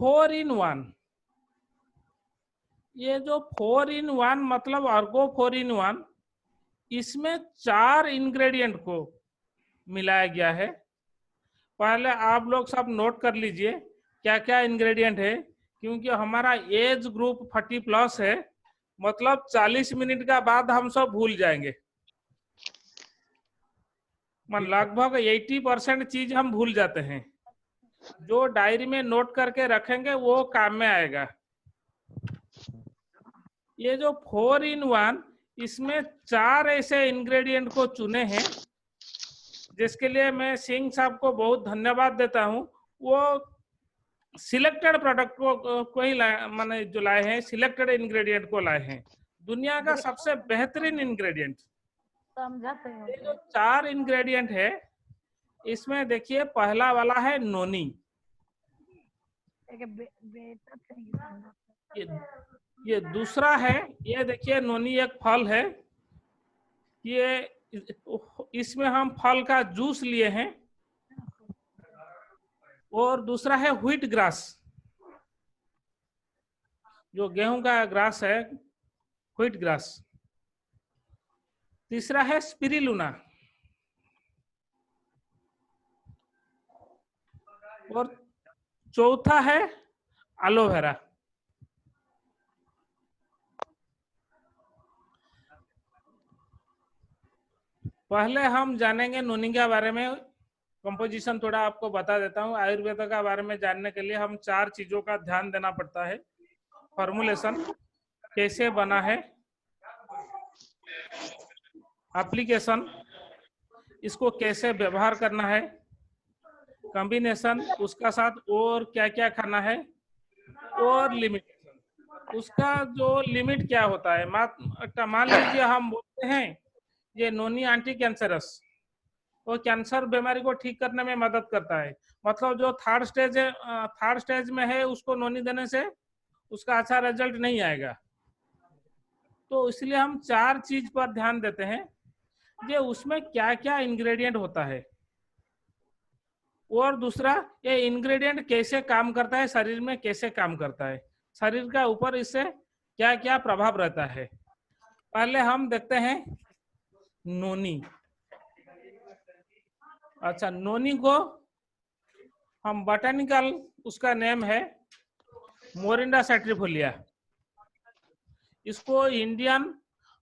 4-in-1, ये जो 4-in-1 मतलब अर्गो 4-in-1, इसमें 4 इंग्रेडिएंट को मिलाया गया है। पहले आप लोग सब नोट कर लीजिए क्या क्या इंग्रेडिएंट है, क्योंकि हमारा एज ग्रुप 40+ है, मतलब 40 मिनट का बाद हम सब भूल जाएंगे। लगभग 80% चीज हम भूल जाते हैं। जो डायरी में नोट करके रखेंगे वो काम में आएगा। ये जो 4-in-1, इसमें 4 ऐसे इंग्रेडिएंट को चुने हैं, जिसके लिए मैं सिंह साहब को बहुत धन्यवाद देता हूं। वो सिलेक्टेड प्रोडक्ट को ही माने जो लाए हैं, सिलेक्टेड इंग्रेडिएंट को लाए हैं, दुनिया का सबसे बेहतरीन इंग्रेडिएंट। ये जो 4 इंग्रेडिएंट है, इसमें देखिए पहला वाला है नोनी। ये दूसरा है, ये देखिए नोनी एक फल है, ये इसमें हम फल का जूस लिए हैं। और दूसरा है व्हीट ग्रास, जो गेहूं का ग्रास है, व्हीट ग्रास। तीसरा है स्पिरुलिना, और चौथा है एलोवेरा। पहले हम जानेंगे नोनी के बारे में। कंपोजिशन थोड़ा आपको बता देता हूँ। आयुर्वेद का बारे में जानने के लिए हम 4 चीजों का ध्यान देना पड़ता है। फॉर्मुलेशन, कैसे बना है, एप्लीकेशन, इसको कैसे व्यवहार करना है, कॉम्बिनेशन, उसका साथ और क्या क्या खाना है, और लिमिटेशन, उसका जो लिमिट क्या होता है। मान लीजिए हम बोलते हैं ये नोनी एंटी कैंसरस, वो कैंसर बीमारी को ठीक करने में मदद करता है। मतलब जो थर्ड स्टेज में है, उसको नोनी देने से उसका अच्छा रिजल्ट नहीं आएगा। तो इसलिए हम 4 चीज पर ध्यान देते हैं, ये उसमें क्या क्या इंग्रेडिएंट होता है, और दूसरा ये इंग्रेडिएंट कैसे काम करता है, शरीर में कैसे काम करता है, शरीर का ऊपर इससे क्या क्या प्रभाव रहता है। पहले हम देखते हैं नोनी। अच्छा, नोनी को हम बॉटनिकल, उसका नेम है मोरिंडा सैटिवोलिया। इसको इंडियन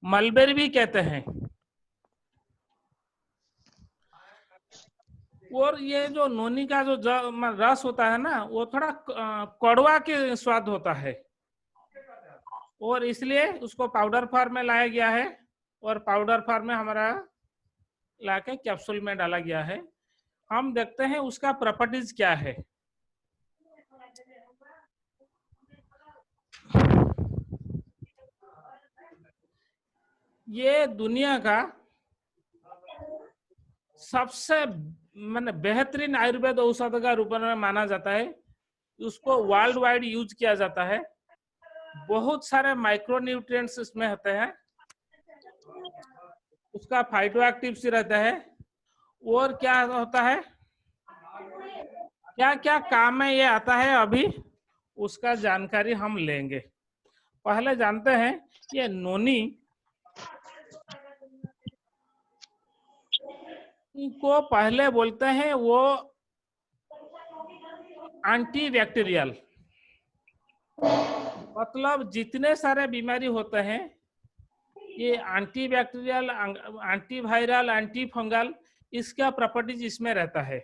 मलबेरी भी कहते हैं। और ये जो नोनी का जो रस होता है ना, वो थोड़ा कड़वा के स्वाद होता है, और इसलिए उसको पाउडर फॉर्म में लाया गया है, और पाउडर फॉर्म में हमारा लाके कैप्सूल में डाला गया है। हम देखते हैं उसका प्रॉपर्टीज क्या है। ये दुनिया का सबसे बेहतरीन आयुर्वेद औषध का रूप में माना जाता है। उसको वर्ल्ड वाइड यूज किया जाता है। बहुत सारे माइक्रो न्यूट्रिएंट्स इसमें होते हैं, उसका फाइटो एक्टिव रहता है, और क्या होता है, क्या क्या काम में ये आता है, अभी उसका जानकारी हम लेंगे। पहले जानते हैं ये नोनी को पहले बोलते हैं वो एंटी बैक्टीरियल, मतलब जितने सारे बीमारी होते हैं ये anti bacterial, anti viral, anti fungal, इसका प्रॉपर्टीज इसमें रहता है।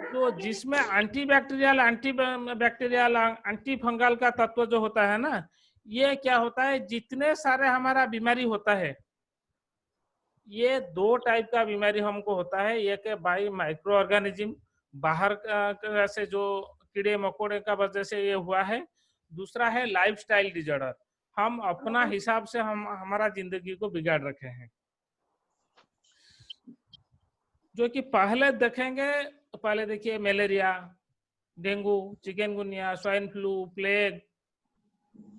तो जिसमें एंटी बैक्टीरियल, एंटी फंगल का तत्व जो होता है ना, ये क्या होता है, जितने सारे हमारा बीमारी होता है, ये 2 टाइप का बीमारी हमको होता है। एक है बाई माइक्रो ऑर्गेनिज्म, बाहर से जो कीड़े मकोड़े का वजह से ये हुआ है। दूसरा है लाइफस्टाइल डिजॉर्डर, हम अपना हिसाब से हम हमारा जिंदगी को बिगाड़ रखे हैं। जो कि पहले देखेंगे, तो पहले देखिए malaria, dengue, chikungunya, swine flu, plague,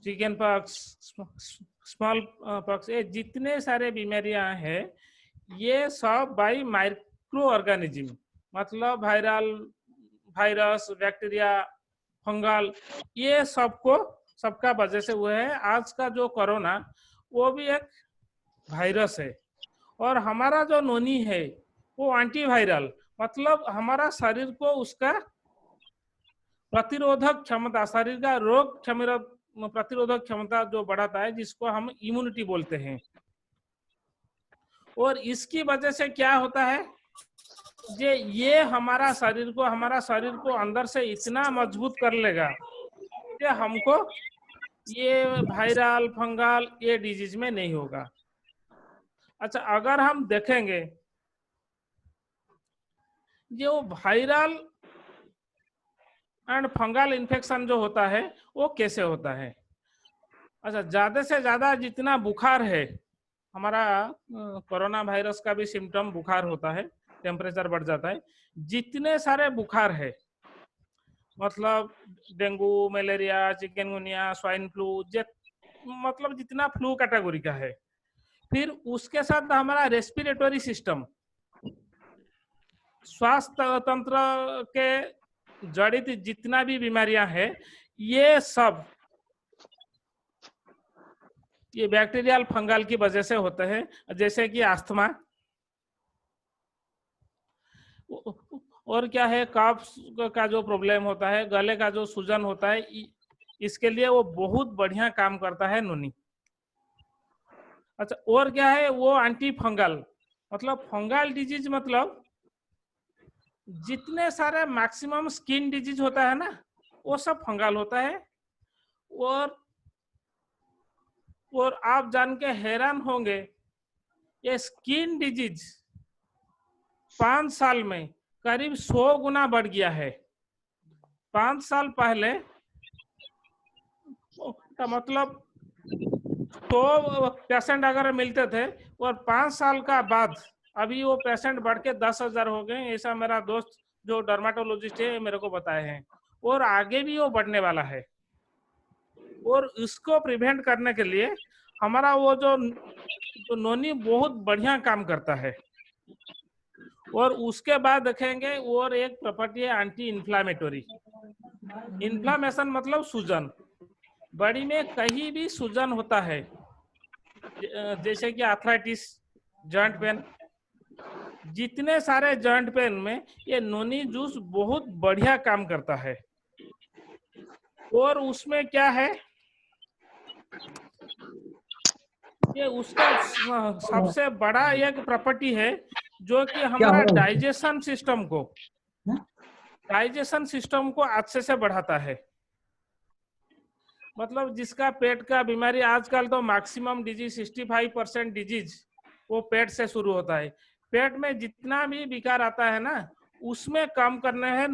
chicken pox, small pox, ये जितने सारे बीमारियां हैं, ये सब बाई माइक्रो ऑर्गेनिज्म, मतलब वायरल, वायरस, बैक्टीरिया, फंगल, ये सबका वजह से हुआ है। आज का जो कोरोना वो भी एक वायरस है, और हमारा जो नोनी है वो एंटीवायरल, मतलब हमारा शरीर को उसका प्रतिरोधक क्षमता, शरीर का रोग प्रतिरोधक क्षमता जो बढ़ाता है, जिसको हम इम्यूनिटी बोलते हैं। और इसकी वजह से क्या होता है, ये हमारा शरीर को अंदर से इतना मजबूत कर लेगा कि हमको ये वायरल, फंगल, ये डिजीज में नहीं होगा। अच्छा, अगर हम देखेंगे जो वायरल एंड फंगल इन्फेक्शन जो होता है वो कैसे होता है। अच्छा, ज्यादा से ज्यादा जितना बुखार है, हमारा कोरोना वायरस का भी सिम्टम बुखार होता है, टेम्परेचर बढ़ जाता है। जितने सारे बुखार है, मतलब dengue, malaria, chikungunya, swine flu, मतलब जितना फ्लू कैटेगरी का है, फिर उसके साथ हमारा रेस्पिरेटरी सिस्टम, स्वास्थ्य तंत्र के जड़ित जितना भी बीमारियां हैं, ये सब ये बैक्टीरियल फंगल की वजह से होते हैं। जैसे कि अस्थमा, और क्या है, कफ का जो प्रॉब्लम होता है, गले का जो सूजन होता है, इसके लिए वो बहुत बढ़िया काम करता है नोनी। अच्छा, और क्या है, वो एंटी फंगल, मतलब फंगल डिजीज, मतलब जितने सारे मैक्सिमम स्किन डिजीज होता है ना, वो सब फंगल होता है। और आप जान के हैरान होंगे, ये स्किन डिजीज 5 साल में करीब 100 गुना बढ़ गया है। 5 साल पहले का मतलब 100 पेशेंट अगर मिलते थे, और 5 साल का बाद अभी वो पेशेंट बढ़ के 10,000 हो गए। ऐसा मेरा दोस्त जो डर्माटोलॉजिस्ट है मेरे को बताए हैं, और आगे भी वो बढ़ने वाला है। और इसको प्रिवेंट करने के लिए हमारा वो जो नोनी बहुत बढ़िया काम करता है। और उसके बाद देखेंगे, और एक प्रॉपर्टी है एंटी इन्फ्लामेटरी। इन्फ्लामेशन मतलब सूजन, बॉडी में कहीं भी सूजन होता है, जैसे कि आर्थराइटिस, जॉइंट पेन, जितने सारे जॉइंट पेन में ये नोनी जूस बहुत बढ़िया काम करता है। और उसमें क्या है, ये उसका सबसे बड़ा एक प्रॉपर्टी है, जो कि हमारा डाइजेशन सिस्टम को अच्छे से बढ़ाता है। मतलब जिसका पेट का बीमारी, आजकल तो मैक्सिमम डिजीज 65% डिजीज वो पेट से शुरू होता है। पेट में जितना भी विकार आता है ना, उसमें कम करने है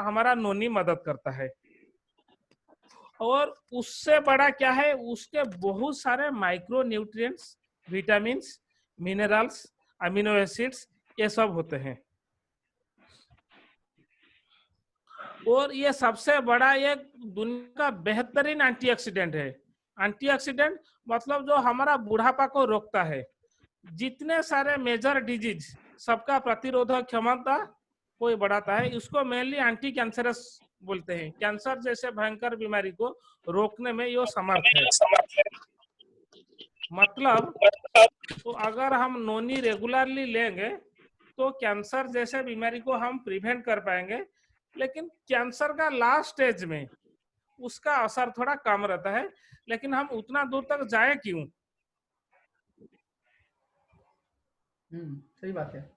हमारा नोनी मदद करता है। और उससे बड़ा क्या है, उसके बहुत सारे micro nutrients, vitamins, minerals, amino acids, ये सब होते हैं। और ये सबसे बड़ा एक दुनिया का बेहतरीन एंटीऑक्सीडेंट है। एंटीऑक्सीडेंट मतलब जो हमारा बुढ़ापा को रोकता है। जितने सारे मेजर डिजीज, सबका प्रतिरोधक क्षमता कोई बढ़ाता है। इसको मेनली एंटी कैंसरस बोलते हैं। कैंसर जैसे भयंकर बीमारी को रोकने में ये समर्थ है। मतलब तो अगर हम नोनी रेगुलरली लेंगे तो कैंसर जैसे बीमारी को हम प्रिवेंट कर पाएंगे। लेकिन कैंसर का लास्ट स्टेज में उसका असर थोड़ा कम रहता है, लेकिन हम उतना दूर तक जाए क्यों। सही बात है।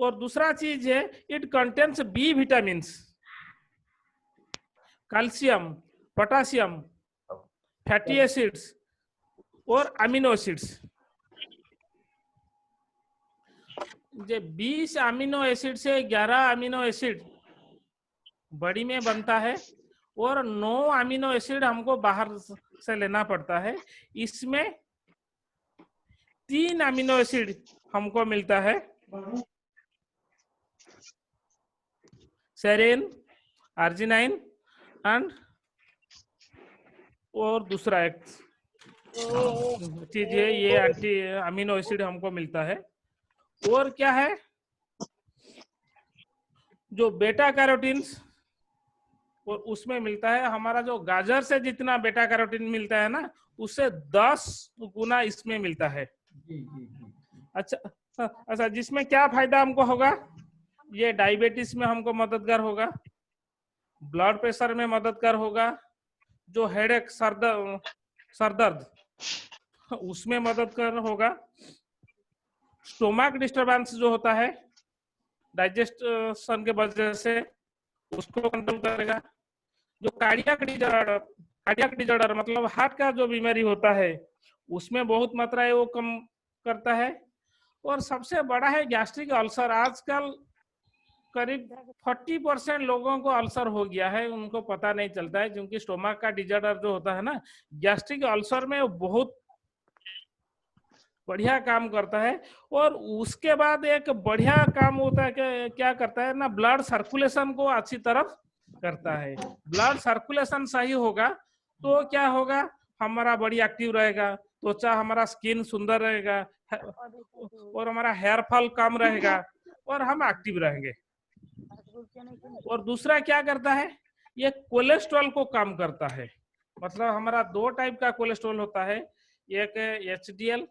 और दूसरा चीज है, it contains B vitamin, calcium, potassium, fatty acids और अमीनो एसिड्स। 20 अमीनो एसिड से 11 अमीनो एसिड बॉडी में बनता है, और 9 अमीनो एसिड हमको बाहर से लेना पड़ता है। इसमें 3 अमीनो एसिड हमको मिलता है, सेरेन, आर्जिनाइन एंड, और दूसरा एक चीज है, ये एंटी अमीनो एसिड हमको मिलता है। और क्या है, जो बेटा कैरोटीन्स और उसमें मिलता है, हमारा जो गाजर से जितना बेटा कैरोटीन मिलता है ना, उससे 10 गुना इसमें मिलता है। जी जी जी। अच्छा अच्छा, जिसमें क्या फायदा हमको होगा, ये डायबिटीज में हमको मददगार होगा, ब्लड प्रेशर में मददगार होगा, जो हेडेक सरदर्द उसमें मददगार होगा, स्टोमक डिस्टरबेंस जो होता है डाइजेशन के वजह से उसको कंट्रोल करेगा, जो कार्डियक डिजॉर्डर मतलब हार्ट का जो बीमारी होता है उसमें बहुत मात्रा है वो कम करता है। और सबसे बड़ा है गैस्ट्रिक अल्सर। आजकल करीब 40% लोगों को अल्सर हो गया है, उनको पता नहीं चलता है, क्योंकि स्टोमक का डिजॉर्डर जो होता है ना, गैस्ट्रिक अल्सर में बहुत बढ़िया काम करता है। और उसके बाद एक बढ़िया काम होता है कि क्या करता है ना, ब्लड सर्कुलेशन को अच्छी तरफ करता है। ब्लड सर्कुलेशन सही होगा तो क्या होगा, हमारा बॉडी एक्टिव रहेगा, त्वचा हमारा स्किन सुंदर रहेगा, और हमारा हेयर फॉल कम रहेगा, और हम एक्टिव रहेंगे। और दूसरा क्या करता है, ये कोलेस्ट्रॉल को कम करता है। मतलब हमारा 2 टाइप का कोलेस्ट्रॉल होता है, एक है एचडीएल,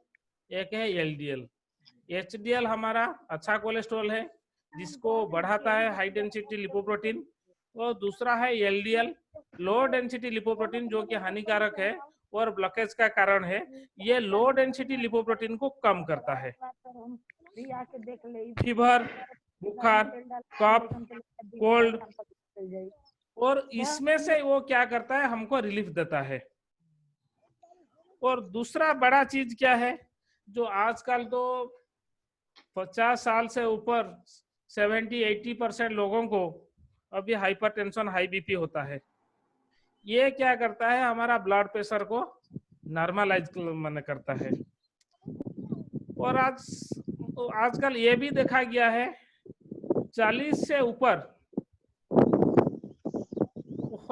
एक है एलडीएल। एचडीएल हमारा अच्छा कोलेस्ट्रॉल है जिसको बढ़ाता है हाई डेंसिटी लिपोप्रोटीन, और दूसरा है एलडीएल, लो डेंसिटी लिपोप्रोटीन, जो कि हानिकारक है और ब्लॉकेज का कारण है। ये लो डेंसिटी लिपोप्रोटीन को कम करता है। फीवर, बुखार, कफ, कोल्ड, और इसमें से वो क्या करता है, हमको रिलीफ देता है। और दूसरा बड़ा चीज क्या है, जो आजकल तो 50 साल से ऊपर 70-80% लोगों को अभी हाइपरटेंशन, हाई बीपी होता है। ये क्या करता है, हमारा ब्लड प्रेशर को नॉर्मलाइज मन करता है। और आजकल ये भी देखा गया है 40 से ऊपर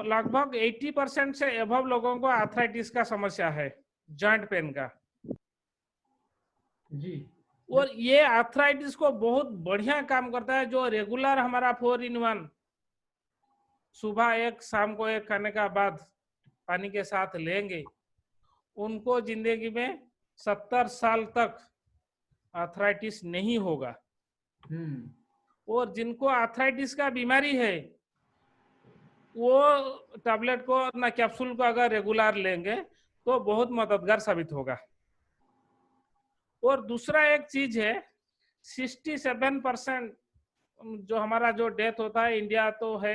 लगभग 80% से एबव लोगों को आर्थराइटिस का समस्या है, जॉइंट पेन का। जी। और ये आर्थराइटिस को बहुत बढ़िया काम करता है। जो रेगुलर हमारा 4-in-1 सुबह एक शाम को एक खाने का बाद पानी के साथ लेंगे, उनको जिंदगी में 70 साल तक आर्थराइटिस नहीं होगा। और जिनको आर्थराइटिस का बीमारी है वो टैबलेट को ना कैप्सूल को अगर रेगुलर लेंगे तो बहुत मददगार साबित होगा। और दूसरा एक चीज है, 67% जो हमारा जो डेथ होता है इंडिया तो है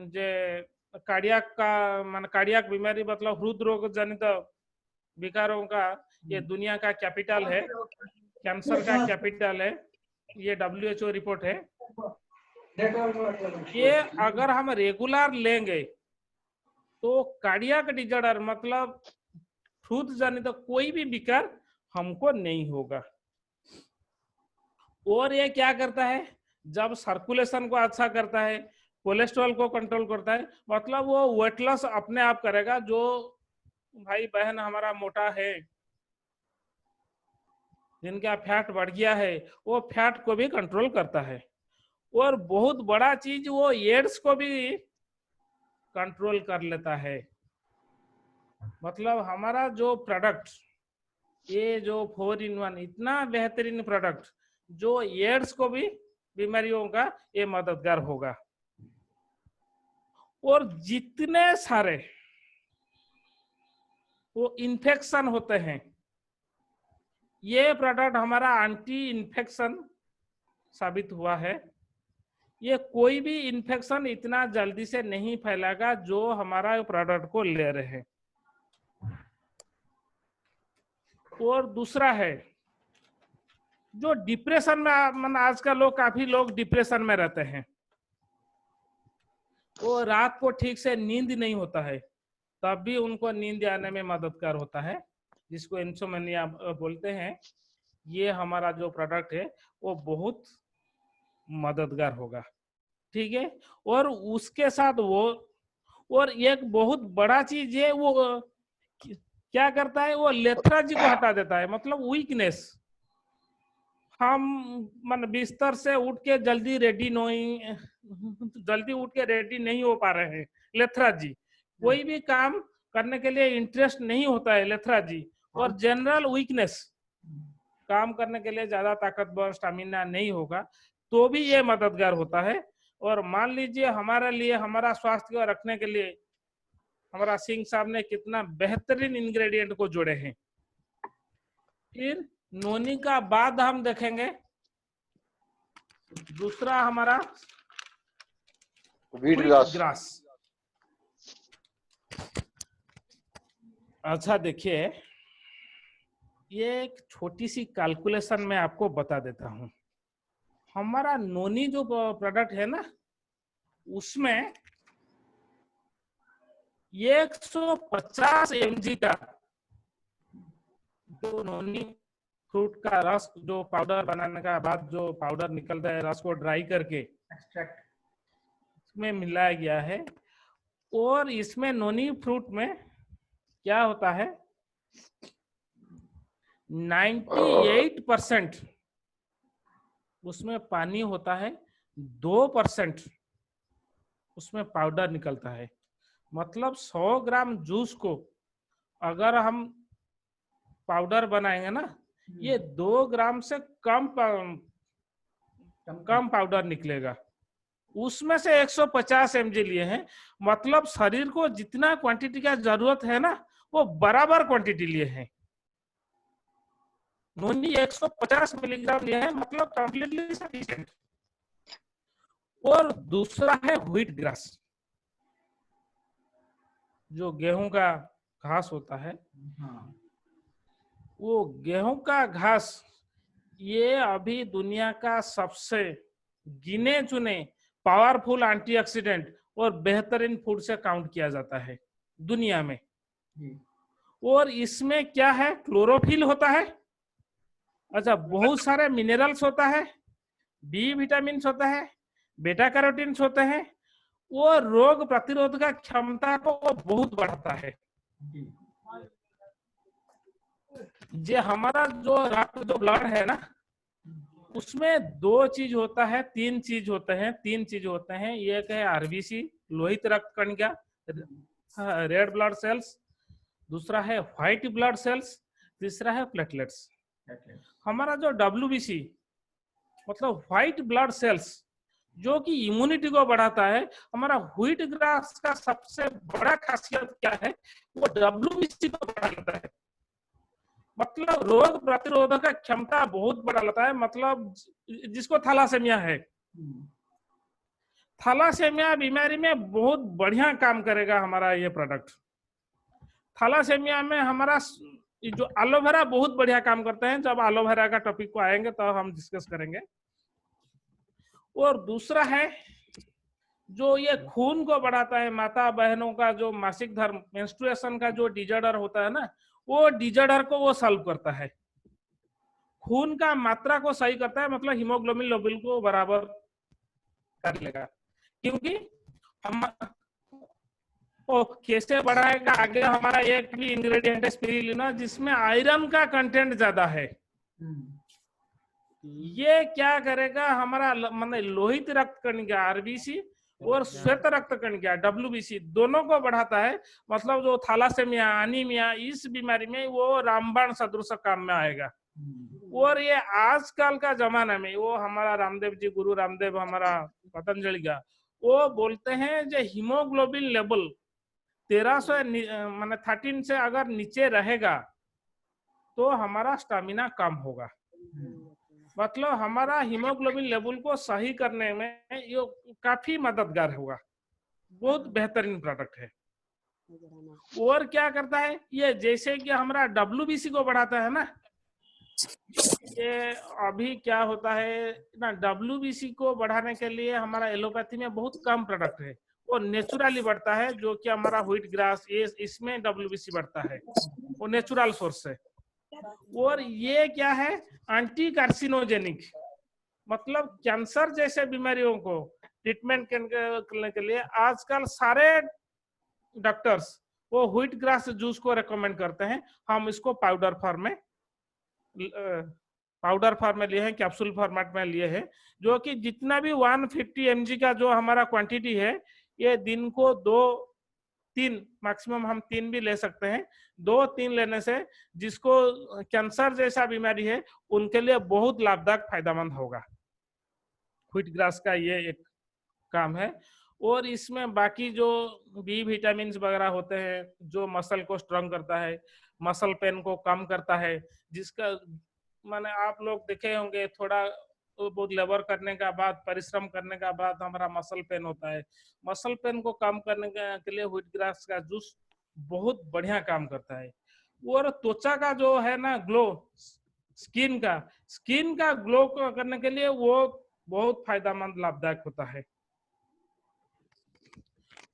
जे कार्डियक का मान कार्डियक बीमारी मतलब हृदरोग जनित विकारों का ये दुनिया का कैपिटल है, कैंसर का कैपिटल है, ये WHO रिपोर्ट है। ये अगर हम रेगुलर लेंगे तो कार्डियक डिजॉर्डर मतलब हृदय जनित कोई भी विकार हमको नहीं होगा। और ये क्या करता है, जब सर्कुलेशन को अच्छा करता है, कोलेस्ट्रॉल को कंट्रोल करता है, मतलब वो वेट लॉस अपने आप करेगा। जो भाई बहन हमारा मोटा है, जिनका फैट बढ़ गया है, वो फैट को भी कंट्रोल करता है। और बहुत बड़ा चीज, वो एड्स को भी कंट्रोल कर लेता है। मतलब हमारा जो प्रोडक्ट, ये जो 4-in-1 इतना बेहतरीन प्रोडक्ट, जो एड्स को भी बीमारियों का ये मददगार होगा। और जितने सारे वो इन्फेक्शन होते हैं, ये प्रोडक्ट हमारा एंटी इन्फेक्शन साबित हुआ है। ये कोई भी इन्फेक्शन इतना जल्दी से नहीं फैलेगा जो हमारा प्रोडक्ट को ले रहे हैं। और दूसरा है जो डिप्रेशन में आजकल लोग काफी लोग डिप्रेशन में रहते हैं, वो रात को ठीक से नींद नहीं होता है, तब भी उनको नींद आने में मददगार होता है, जिसको इंसोमेनिया बोलते हैं। ये हमारा जो प्रोडक्ट है वो बहुत मददगार होगा, ठीक है। और उसके साथ वो और एक बहुत बड़ा चीज है, वो क्या करता है, वो लेथराजी को हटा देता है, मतलब वीकनेस। हम मन बिस्तर से उठ के जल्दी नहीं हो पा रहे हैं लेथराज जी। कोई भी काम करने के लिए इंटरेस्ट नहीं होता है लेथराज जी, और जनरल वीकनेस, काम करने के लिए ज्यादा ताकतवर स्टेमिना नहीं होगा तो भी ये मददगार होता है। और मान लीजिए हमारे लिए, हमारा स्वास्थ्य को रखने के लिए हमारा सिंह साहब ने कितना बेहतरीन इंग्रेडिएंट को जोड़े हैं। फिर नोनी का बाद हम देखेंगे, दूसरा हमारा व्हीट व्हीट ग्रास। ग्रास। अच्छा देखिए, ये एक छोटी सी कैलकुलेशन मैं आपको बता देता हूं। हमारा नोनी जो प्रोडक्ट है ना, उसमें 150 mg का जो नोनी फ्रूट का रस, जो पाउडर बनाने का बाद जो पाउडर निकलता है, रस को ड्राई करके एक्सट्रैक्ट इसमें मिलाया गया है। और इसमें नोनी फ्रूट में क्या होता है, 98% उसमें पानी होता है, 2% उसमें पाउडर निकलता है। मतलब 100 ग्राम जूस को अगर हम पाउडर बनाएंगे ना, ये 2 ग्राम से कम पाउडर निकलेगा। उसमें से 150 mg लिए हैं, मतलब शरीर को जितना क्वांटिटी का जरूरत है ना, वो बराबर क्वांटिटी लिए हैं। नोनी 150 मिलीग्राम लिए हैं, मतलब कंप्लीटली सफिशिएंट। और दूसरा है व्हीट ग्रास, जो गेहूं का घास होता है। वो गेहूं का घास, ये अभी दुनिया का सबसे गिने चुने पावरफुल एंटीऑक्सीडेंट और बेहतरीन फूड से काउंट किया जाता है दुनिया में। और इसमें क्या है, क्लोरोफिल होता है, अच्छा बहुत सारे मिनरल्स होता है, बी विटामिन होता है, बेटा कैरोटीन होते हैं। वो रोग प्रतिरोधक क्षमता को वो बहुत बढ़ाता है। जे हमारा जो रक्त, जो ब्लड है ना, उसमें 2 चीज होता है, 3 चीज होते हैं। एक है आरबीसी, लोहित रक्त कणिका, रेड ब्लड सेल्स, दूसरा है व्हाइट ब्लड सेल्स, तीसरा है प्लेटलेट्स। हमारा जो डब्ल्यूबीसी मतलब व्हाइट ब्लड सेल्स, जो कि इम्यूनिटी को बढ़ाता है, हमारा व्हीट ग्रास का सबसे बड़ा खासियत क्या है, वो डब्ल्यूबीसी को बढ़ा लेता है। मतलब रोग प्रतिरोधक क्षमता बहुत बढ़ा लेता है। मतलब जिसको थैलासेमिया है, थैलासेमिया बीमारी में बहुत बढ़िया काम करेगा हमारा ये प्रोडक्ट। थैलासेमिया में हमारा जो एलोवेरा बहुत बढ़िया काम करते हैं। जब एलोवेरा का टॉपिक को आएंगे तो हम डिस्कस करेंगे। और दूसरा है जो ये खून को बढ़ाता है, माता बहनों का जो मासिक धर्म, मेंस्ट्रुएशन का जो डिजॉर्डर होता है ना, वो डिजॉर्डर को वो सॉल्व करता है। खून का मात्रा को सही करता है, मतलब हीमोग्लोबिन लेवल को बराबर कर लेगा। क्योंकि हम वो कैसे बढ़ाएगा, आगे हमारा एक भी इंग्रेडिएंट है स्पिरुलिना, जिसमें आयरन का कंटेंट ज्यादा है। ये क्या करेगा, हमारा मतलब लोहित रक्त कणिका आरबीसी और श्वेत रक्त कणिका डब्ल्यूबीसी दोनों को बढ़ाता है। मतलब जो थैलासेमिया, एनीमिया, इस बीमारी में वो रामबाण सदृश काम में आएगा। और ये आजकल का जमाना में वो हमारा रामदेव जी, गुरु रामदेव हमारा पतंजलि का, वो बोलते हैं जो हीमोग्लोबिन लेवल 1300 माने 13 से अगर नीचे रहेगा तो हमारा स्टेमिना कम होगा। मतलब हमारा हीमोग्लोबिन लेवल को सही करने में ये काफी मददगार होगा। बहुत बेहतरीन प्रोडक्ट है। और क्या करता है ये, जैसे कि हमारा डब्ल्यूबीसी को बढ़ाता है ना, ये अभी क्या होता है ना, डब्ल्यूबीसी को बढ़ाने के लिए हमारा एलोपैथी में बहुत कम प्रोडक्ट है, वो नेचुरली बढ़ता है। जो कि हमारा व्हीट ग्रास, ये इसमें डब्ल्यूबीसी बढ़ता है, वो नेचुरल सोर्स है। और ये क्या है, एंटी कार्सिनोजेनिक, मतलब कैंसर जैसे बीमारियों को ट्रीटमेंट करने के लिए आजकल सारे डॉक्टर्स वो व्हीट ग्रास जूस को रेकमेंड करते हैं। हम इसको पाउडर फॉर्म में पाउडर फॉर्म में लिए हैं, कैप्सूल फॉर्मेट में लिए हैं, जो कि जितना भी 150 mg का जो हमारा क्वांटिटी है, ये दिन को 2-3 मैक्सिमम हम 3 भी ले सकते हैं। 2-3 लेने से जिसको कैंसर जैसा बीमारी है उनके लिए बहुत लाभदायक फायदेमंद होगा। व्हीट ग्रास का ये एक काम है। और इसमें बाकी जो बी विटामिन वगैरह होते हैं, जो मसल को स्ट्रांग करता है, मसल पेन को कम करता है, जिसका माने आप लोग देखे होंगे, थोड़ा बहुत लेबर करने का बाद, परिश्रम करने का बाद हमारा मसल पेन होता है। मसल पेन को कम करने के लिए व्हीट ग्रास का जूस बहुत बढ़िया काम करता है। और त्वचा का जो है ना ग्लो, स्किन का ग्लो करने के लिए वो बहुत फायदेमंद लाभदायक होता है।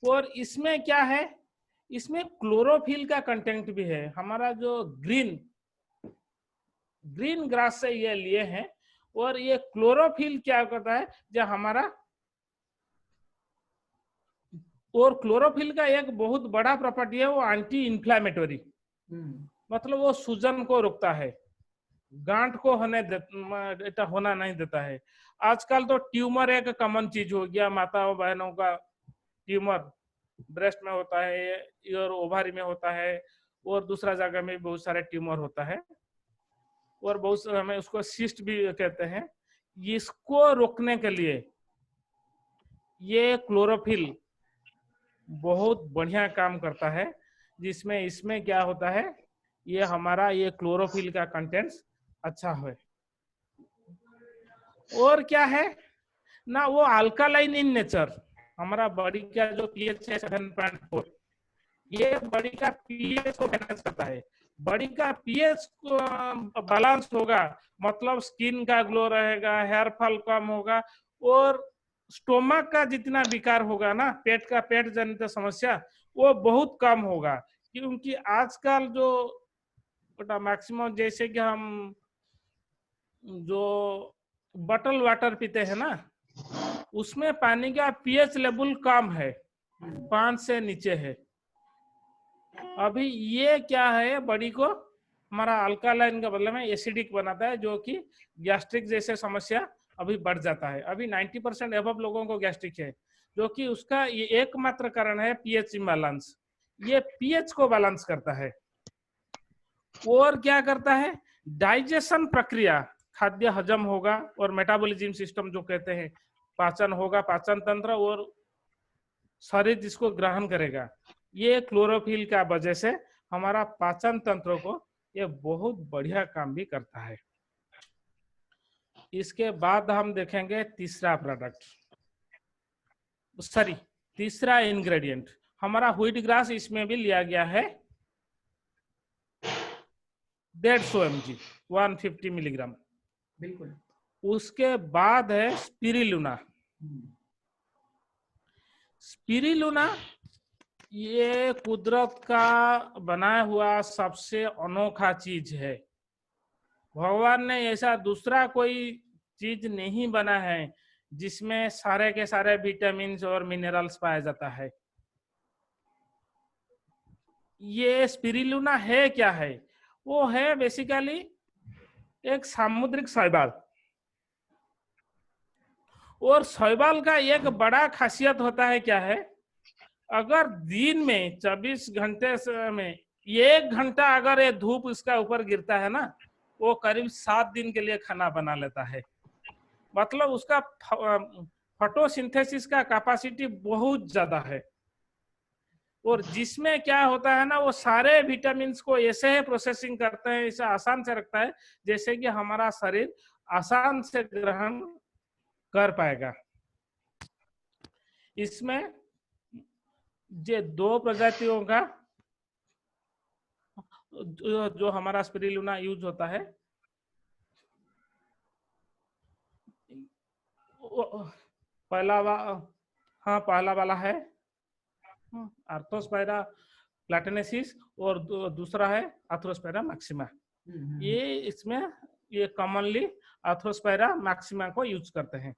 और इसमें क्या है, इसमें क्लोरोफिल का कंटेंट भी है। हमारा जो ग्रीन ग्रास से ये लिए हैं। और ये क्लोरोफिल क्या करता है, जो हमारा, और क्लोरोफिल का एक बहुत बड़ा प्रॉपर्टी है, वो एंटी इंफ्लेमेटरी, मतलब वो सूजन को रोकता है, गांठ को होना नहीं देता है। आजकल तो ट्यूमर एक कॉमन चीज हो गया, माताओं बहनों का ट्यूमर ब्रेस्ट में होता है और ओवारी में होता है, और दूसरा जगह में बहुत सारे ट्यूमर होता है, और बहुत सारे हमें उसको सिस्ट भी कहते हैं। इसको रोकने के लिए ये क्लोरोफिल बहुत बढ़िया काम करता है। जिसमें इसमें क्या होता है, ये हमारा ये क्लोरोफिल का कंटेंट्स अच्छा है। और क्या है ना, वो अल्कालाइन इन नेचर, हमारा बॉडी का जो पीएच है 7.4, ये बॉडी का पीएच को बैलेंस करता है। बॉडी का पीएच बैलेंस होगा मतलब स्किन का ग्लो रहेगा, हेयर फॉल कम होगा, और स्टोमक का जितना विकार होगा ना, पेट जनित समस्या, वो बहुत कम होगा। क्योंकि आजकल जो मैक्सिमम, जैसे कि हम जो बटल वाटर पीते हैं ना, उसमें पानी का पीएच लेवल कम है, 5 से नीचे है। अभी ये क्या है, बॉडी को हमारा अल्कालाइन का बदले में एसिडिक बनाता है, जो कि गैस्ट्रिक जैसे समस्या अभी बढ़ जाता है। अभी 90% एबव लोगों को गैस्ट्रिक है, जो कि उसका ये एकमात्र कारण है पीएच इम्बैलेंस। ये पीएच को बैलेंस करता है। और क्या करता है, डाइजेशन प्रक्रिया, खाद्य हजम होगा, और मेटाबॉलिज्म सिस्टम जो कहते हैं, पाचन होगा, पाचन तंत्र, और शरीर जिसको ग्रहण करेगा। ये क्लोरोफिल का वजह से हमारा पाचन तंत्र को ये बहुत बढ़िया काम भी करता है। इसके बाद हम देखेंगे तीसरा प्रोडक्ट, तीसरा इंग्रेडिएंट हमारा व्हीट ग्रास, इसमें भी लिया गया है 150 mg, 150 मिलीग्राम। बिल्कुल। उसके बाद है स्पिरुलिना। स्पिरुलिना ये कुदरत का बनाया हुआ सबसे अनोखा चीज है। भगवान ने ऐसा दूसरा कोई चीज नहीं बना है जिसमें सारे के सारे विटामिन और मिनरल्स पाया जाता है। ये स्पिरुलिना है क्या है, वो है बेसिकली एक सामुद्रिक शैवाल। और शैवाल का एक बड़ा खासियत होता है क्या है, अगर दिन में 24 घंटे में 1 घंटा अगर ये धूप इसका ऊपर गिरता है ना, वो करीब 7 दिन के लिए खाना बना लेता है। मतलब उसका फोटोसिंथेसिस का कैपेसिटी बहुत ज्यादा है। और जिसमें क्या होता है ना, वो सारे विटामिन को ऐसे प्रोसेसिंग करते हैं, इसे आसान से रखता है, जैसे कि हमारा शरीर आसान से ग्रहण कर पाएगा। इसमें ये 2 प्रजातियों का जो हमारा स्पिरुलिना यूज होता है, पहला वाला है आर्थोस्पाइरा प्लैटेनेसिस, और दूसरा है आर्थोस्पाइरा मैक्सिमा। ये इसमें ये कॉमनली आर्थोस्पाइरा मैक्सिमा को यूज करते हैं।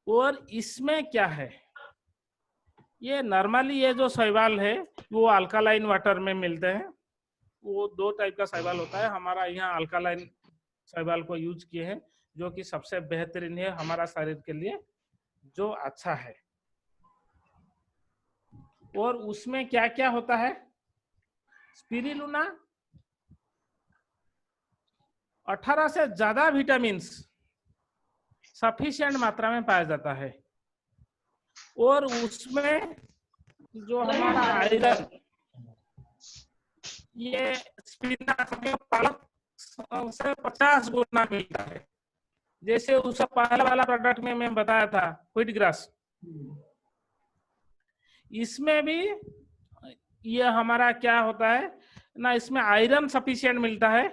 और इसमें क्या है, ये नॉर्मली ये जो शैवाल है वो अल्कालाइन वाटर में मिलते हैं, वो 2 टाइप का शैवाल होता है। हमारा यहाँ अल्कालाइन शैवाल को यूज किए हैं, जो कि सबसे बेहतरीन है हमारा शरीर के लिए, जो अच्छा है। और उसमें क्या क्या होता है? स्पिरुलिना 18 से ज्यादा विटामिन सफिशिएंट मात्रा में पाया जाता है। और उसमें जो हमारा आयरन, ये स्पिनाच में पालक से 50 गुना मिलता है। जैसे उसका पहला वाला प्रोडक्ट में मैं बताया था, व्हीट ग्रास, इसमें भी ये हमारा क्या होता है ना, इसमें आयरन सफिशिएंट मिलता है,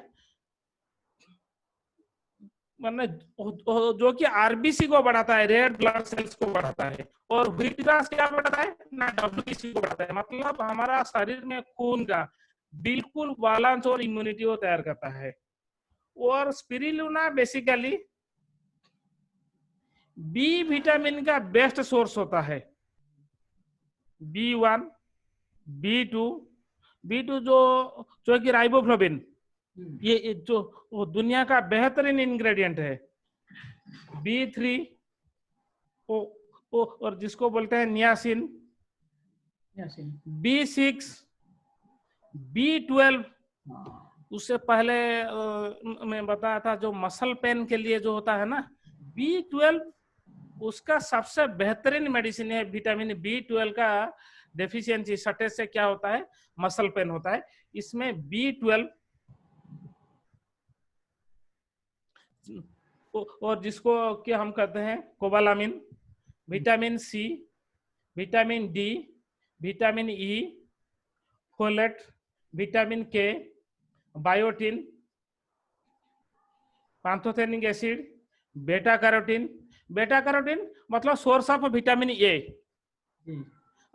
मतलब जो कि आरबीसी को बढ़ाता है, रेड ब्लड सेल्स को बढ़ाता है। और व्हीट ग्रास क्या बढ़ाता है ना, डब्ल्यूबीसी को बढ़ाता है। मतलब हमारा शरीर में खून का बिल्कुल बैलेंस और इम्यूनिटी को तैयार करता है। और स्पिरुलिना बेसिकली बी विटामिन का बेस्ट सोर्स होता है। B1, B2 जो कि राइबोफ्लोविन, ये जो वो दुनिया का बेहतरीन इंग्रेडिएंट है। B3 और जिसको बोलते हैं नियासिन, B6, B12। उससे पहले मैं बताया था जो मसल पेन के लिए जो होता है ना, B12 उसका सबसे बेहतरीन मेडिसिन है। विटामिन B12 का डेफिशिएंसी शॉर्टेज से क्या होता है, मसल पेन होता है। इसमें B12 और जिसको कि हम कहते हैं cobalamin, vitamin C, vitamin D, vitamin E, folate, vitamin K, biotin, pantothenic acid, beta carotene. Beta carotene मतलब सोर्स ऑफ विटामिन ए।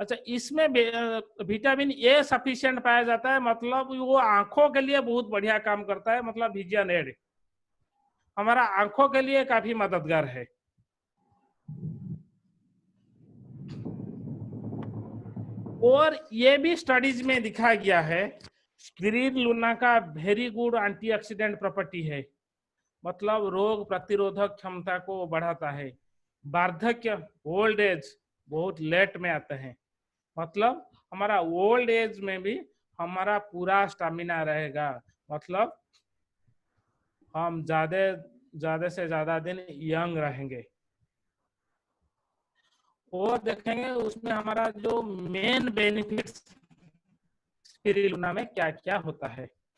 अच्छा, इसमें विटामिन ए सफिशिएंट पाया जाता है, मतलब वो आंखों के लिए बहुत बढ़िया काम करता है, मतलब विजन एड हमारा आंखों के लिए काफी मददगार है। और ये भी स्टडीज में दिखा गया है, स्पिरुलिना का वेरी गुड एंटीऑक्सीडेंट प्रॉपर्टी है, मतलब रोग प्रतिरोधक क्षमता को बढ़ाता है। वार्धक्य, ओल्ड एज बहुत लेट में आते हैं, मतलब हमारा ओल्ड एज में भी हमारा पूरा स्टेमिना रहेगा, मतलब हम ज्यादा से ज्यादा दिन यंग रहेंगे। और देखेंगे उसमें हमारा जो मेन बेनिफिट्स स्पिरुलिना में क्या क्या होता है।